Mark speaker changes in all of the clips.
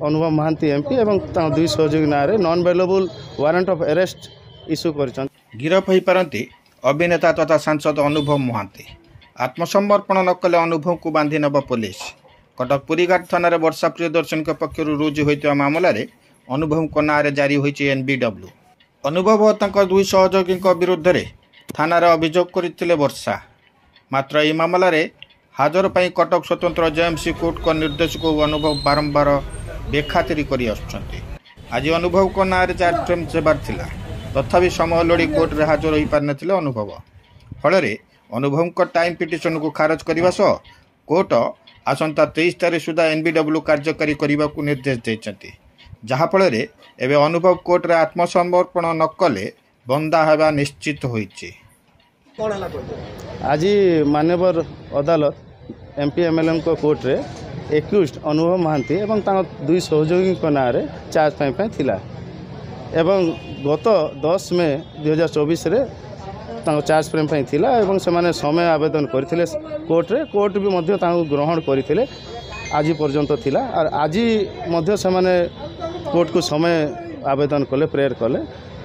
Speaker 1: अनुभव महांती एमपी एवं दुई सहयोगी ना non bailable warrant of arrest issue कर
Speaker 2: गिरफ हो पारती अभिनेता तथा सांसद अनुभव महांती। आत्मसमर्पण न कले अनुभव को बांधि नब पुलिस। कटक पुरीघाट थाना वर्षा प्रियदर्शन पक्ष रुजु होता मामलें अनुभव को नाँ जारी होती एनबीडब्ल्यू। अनुभव और दुई सहयोगी विरुद्ध में थाना अभियोग करते वर्षा। मात्र यह मामलें हाजर पर कटक स्वतंत्र जेएमसी कोर्ट को निर्देश को अनुभव बारंबार बेखातिरी कर आज अनुभव को नाँ चार्ज फ्रेम सेबार थिला तथापि समय लोड़ी कोर्ट रे हाजर हो पार नथिले अनुभव। फल अनुभव को टाइम पिटिशन को खारज करने सह कोर्ट आसंता 23 तारीख सुधा एनबीडब्ल्यू कार्यकारी करने को निर्देश देते जहाँफल एवं अनुभव कोर्ट रे आत्मसमर्पण न कले बंदा होगा निश्चित होइछि।
Speaker 1: आज मान्यवर अदालत एमपी एमएलए को कोर्ट रे एक्यूज्ड अनुभव महांती एवं दुई सहयोगी ना चार्ज थिला एवं गत 10 मे 2024 रे चार्ज फ्रेम थिला एवं से समय आवेदन करथिले कोर्ट भी मध्य ग्रहण करथिले आज पर्यंत थिला और आज मध्य से कोर्ट को समय आवेदन कले प्रेयर कले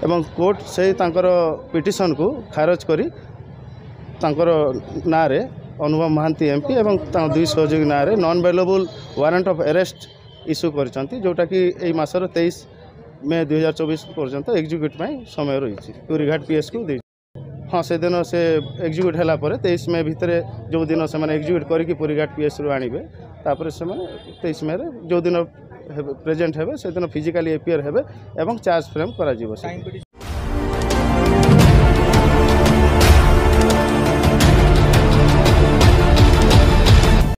Speaker 1: एवं कोर्ट से पिटिशन को खारज करी ना अनुभव महांती एमपी एवं दुई सहयोगी ना non bailable warrant of arrest issue करछंती जोटा कि एई मासर 23 मे 2024 पर्यंत एग्जीक्यूट समय रही पुरीघाट पीएस को दे। हाँ से दिन से एग्जीक्यूट है 23 मे भितर जो दिन से एग्जीक्यूट करके पुरीघाट पीएस रु आनिबे तापर से 23 मे जो दिन प्रेजेंट हेबे से दिन फिजिकली एपियर हेबे एवं चार्ज फ्रेम करा जीवो।